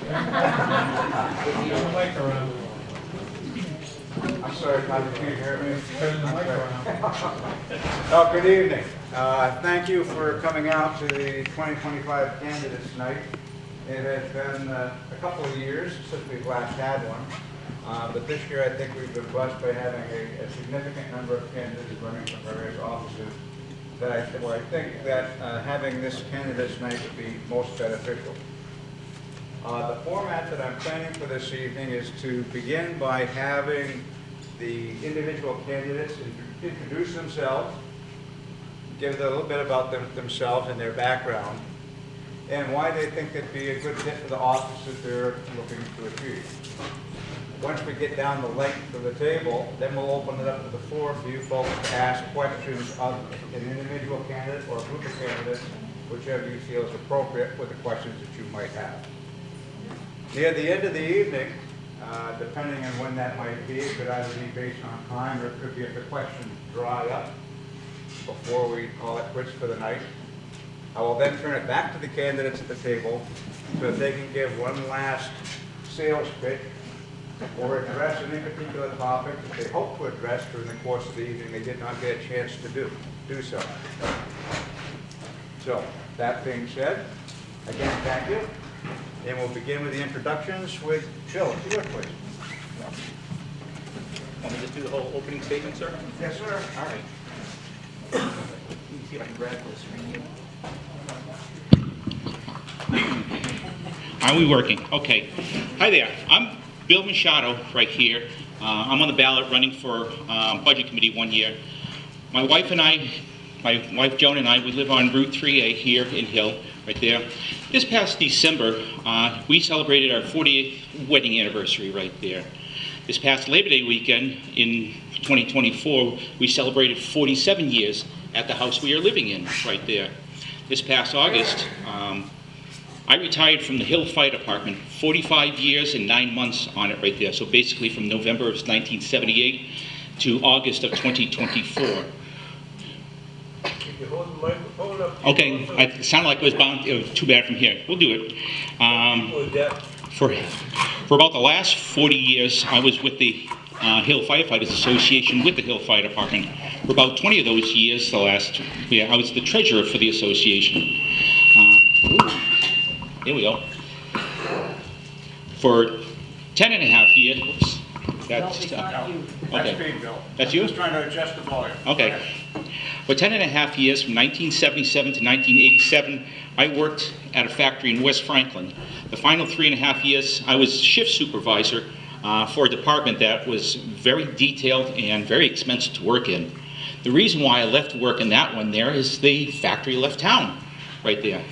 I'm sorry, Tom, you can't hear me? Turn the mic around. Oh, good evening. Thank you for coming out to the 2025 Candidates Night. It has been a couple of years since we've last had one, but this year I think we've been blessed by having a significant number of candidates running for various offices. That I think that having this Candidates Night would be most beneficial. The format that I'm planning for this evening is to begin by having the individual candidates introduce themselves, give a little bit about themselves and their background, and why they think they'd be a good fit for the office that they're looking to achieve. Once we get down the length of the table, then we'll open it up to the floor for you folks to ask questions of an individual candidate or a group of candidates, whichever you feel is appropriate with the questions that you might have. Near the end of the evening, depending on when that might be, it could either be based on time or it could be if the questions dry up before we call it quits for the night. I will then turn it back to the candidates at the table so that they can give one last sales pitch or address any particular topic that they hope to address during the course of the evening they did not get a chance to do so. So, that being said, again, thank you. And we'll begin with the introductions with Phil, if you would, please. Want me to just do the whole opening statement, sir? Yes, sir. All right. Let me see if I can grab this from you. Are we working? Okay. Hi there. I'm Bill Machado right here. I'm on the ballot running for Budget Committee one year. My wife Joan and I, we live on Route 3A here in Hill, right there. This past December, we celebrated our 48th wedding anniversary right there. This past Labor Day weekend in 2024, we celebrated 47 years at the house we are living in right there. This past August, I retired from the Hill Fire Department, 45 years and 9 months on it right there. So basically from November of 1978 to August of 2024. Okay, it sounded like it was bound. It was too bad from here. We'll do it. For about the last 40 years, I was with the Hill Firefighters Association with the Hill Fire Department. For about 20 of those years, I was the treasurer for the association. Here we go. For 10 and a half years, that's you. okay. That's me, Bill. That's you? I'm just trying to adjust the volume. Okay. For 10 and a half years, from 1977 to 1987, I worked at a factory in West Franklin. The final 3.5 years, I was shift supervisor for a department that was very detailed and very expensive to work in. The reason why I left work in that one there is the factory left town right there.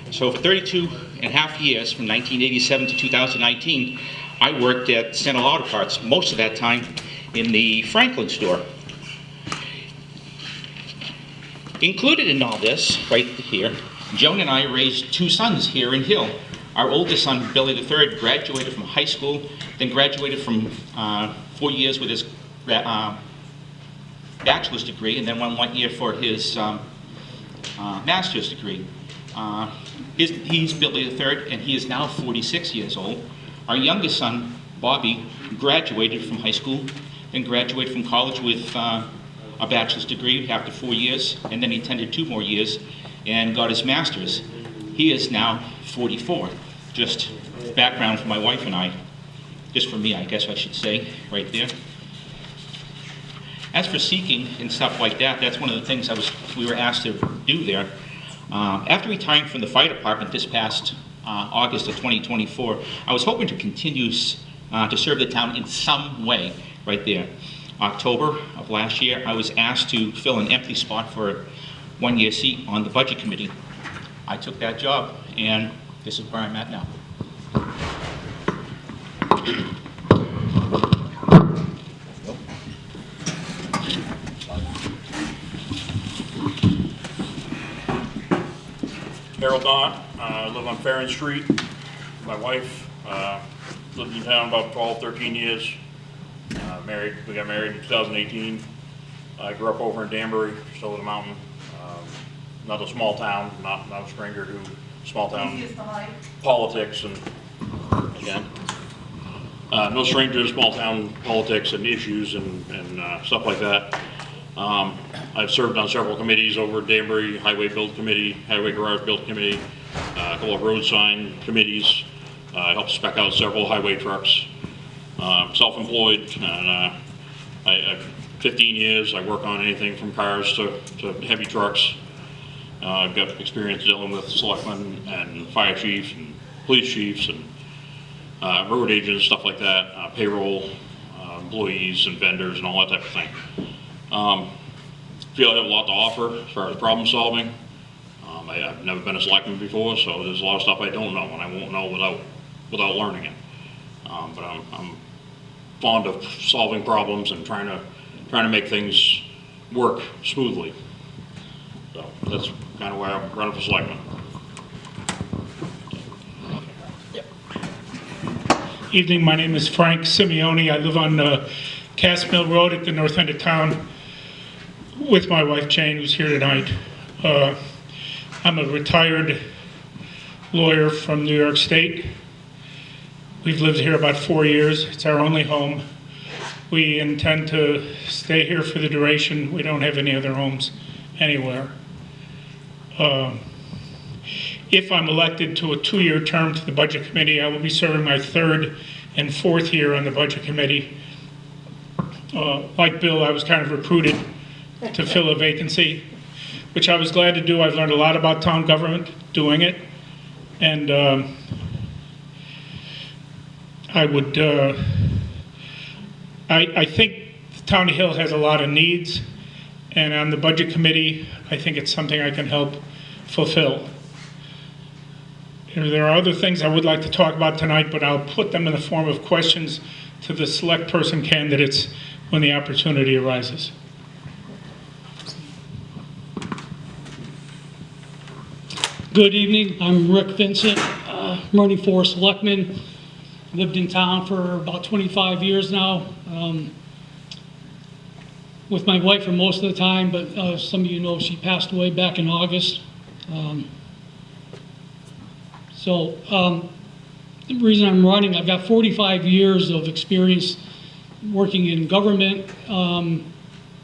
So for 32.5 years, from 1987 to 2019, I worked at Central Auto Parts, most of that time in the Franklin store. Included in all this, right here, Joan and I raised 2 sons here in Hill. Our oldest son, Billy III, graduated from high school, then graduated from 4 years with his bachelor's degree, and then 1 year for his master's degree. He's Billy III, and he is now 46 years old. Our youngest son, Bobby, graduated from high school, then graduated from college with a bachelor's degree after 4 years, and then he attended 2 more years and got his master's. He is now 44. Just background for my wife and I. Just for me, I guess I should say, right there. As for seeking and stuff like that, that's one of the things we were asked to do there. After retiring from the fire department this past August of 2024, I was hoping to continue to serve the town in some way right there. October of last year, I was asked to fill an empty spot for a 1-year seat on the budget committee. I took that job, and this is where I'm at now. Harold Don, I live on Farron Street. My wife lived in town about 12, 13 years. We got married in 2018. I grew up over in Danbury, just over the mountain. Not a small town, not a stranger to small town politics and again. No stranger to small town politics and issues and stuff like that. I've served on several committees over Danbury Highway Build Committee, Highway Garage Build Committee, a couple of road sign committees. I helped spec out several highway trucks. Self-employed, and I 15 years. I work on anything from cars to heavy trucks. I've got experience dealing with selectmen and fire chiefs and police chiefs and road agents, stuff like that, payroll, employees and vendors and all that type of thing. Feel I have a lot to offer as far as problem solving. I've never been a selectman before, so there's a lot of stuff I don't know, and I won't know without learning it. But I'm fond of solving problems and trying to make things work smoothly. So that's kind of why I'm running for selectman. Evening, my name is Frank Simeone. I live on Cass Mill Road at the north end of town with my wife Jane, who's here tonight. I'm a retired lawyer from New York State. We've lived here about 4 years. It's our only home. We intend to stay here for the duration. We don't have any other homes anywhere. If I'm elected to a 2-year term to the Budget Committee, I will be serving my 3rd and 4th year on the Budget Committee. Like Bill, I was kind of recruited to fill a vacancy, which I was glad to do. I've learned a lot about town government doing it. And I think the town of Hill has a lot of needs, and on the Budget Committee, I think it's something I can help fulfill. There are other things I would like to talk about tonight, but I'll put them in the form of questions to the select person candidates when the opportunity arises. Good evening, I'm Rick Vincent, running for selectman. Lived in town for about 25 years now. With my wife for most of the time, but some of you know she passed away back in August. The reason I'm running, I've got 45 years of experience working in government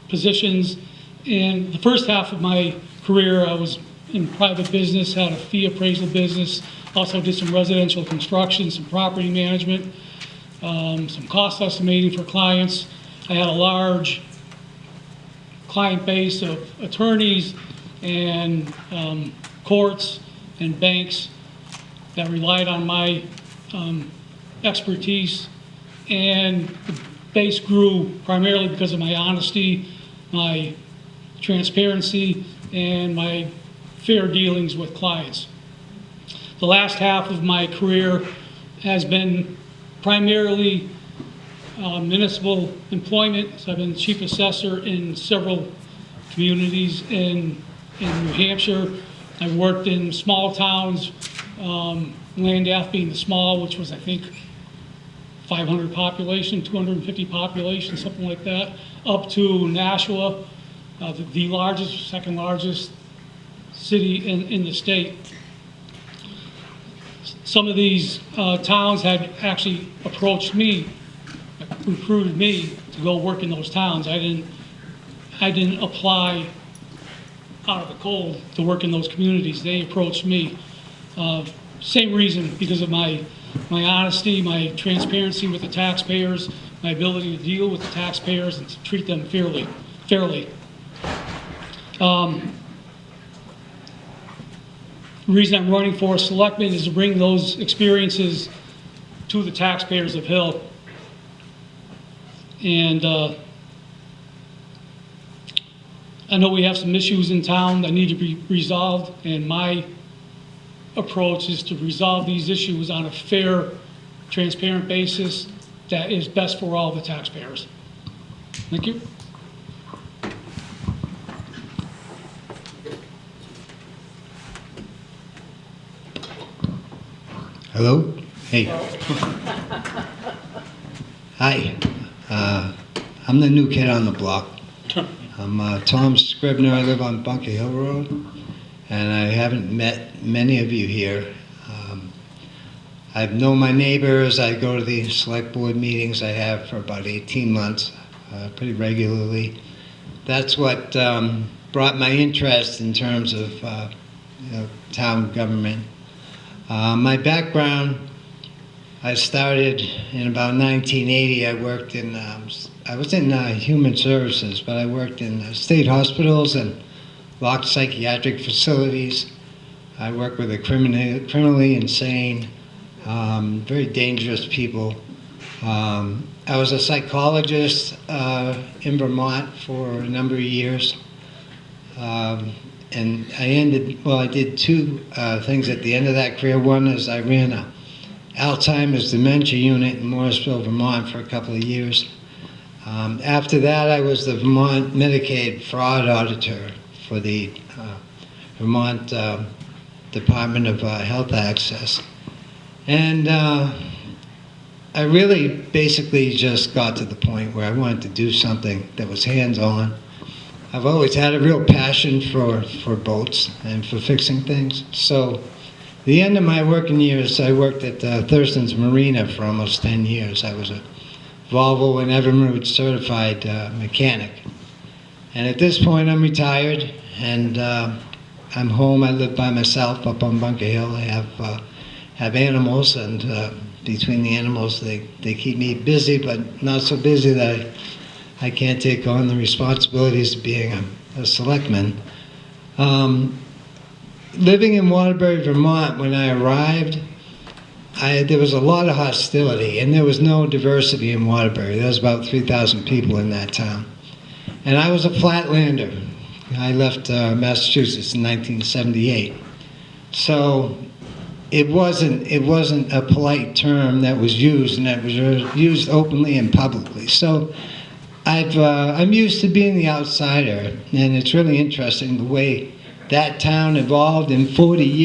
positions. And the first half of my career, I was in private business, had a fee appraisal business, also did some residential construction, some property management, some cost estimating for clients. I had a large client base of attorneys and courts and banks that relied on my expertise, and the base grew primarily because of my honesty, my transparency, and my fair dealings with clients. The last half of my career has been primarily municipal employment. So I've been chief assessor in several communities in New Hampshire. I've worked in small towns, Landaff being the small, which was I think 500 population, 250 population, something like that, up to Nashua, the largest, second largest city in the state. Some of these towns had actually approached me, recruited me to go work in those towns. I didn't apply out of the cold to work in those communities. They approached me. Same reason, because of my honesty, my transparency with the taxpayers, my ability to deal with the taxpayers and to treat them fairly. The reason I'm running for selectman is to bring those experiences to the taxpayers of Hill. And I know we have some issues in town that need to be resolved, and my approach is to resolve these issues on a fair, transparent basis that is best for all the taxpayers. Thank you. Hello? Hey. Hi. I'm the new kid on the block. I'm Tom Scribner. I live on Bunker Hill Road, and I haven't met many of you here. I know my neighbors. I go to the select board meetings I have for about 18 months, pretty regularly. That's what brought my interest in terms of town government. My background, I started in about 1980. I worked in, I was in human services, but I worked in state hospitals and locked psychiatric facilities. I worked with the criminally insane, very dangerous people. I was a psychologist in Vermont for a number of years. And I did two things at the end of that career. One is I ran a Alzheimer's dementia unit in Morrisville, Vermont for a couple of years. After that, I was the Vermont Medicaid fraud auditor for the Vermont Department of Health Access. And I really basically just got to the point where I wanted to do something that was hands-on. I've always had a real passion for boats and for fixing things. So the end of my working years, I worked at Thurston's Marina for almost 10 years. I was a Volvo and Evinrude certified mechanic. And at this point, I'm retired, and I'm home. I live by myself up on Bunker Hill. I have animals, and between the animals, they keep me busy, but not so busy that I can't take on the responsibilities of being a selectman. Living in Waterbury, Vermont, when I arrived, there was a lot of hostility, and there was no diversity in Waterbury. There was about 3,000 people in that town. And I was a flatlander. I left Massachusetts in 1978. So it wasn't a polite term that was used, and that was used openly and publicly. So I'm used to being the outsider, and it's really interesting the way that town evolved in 40 years.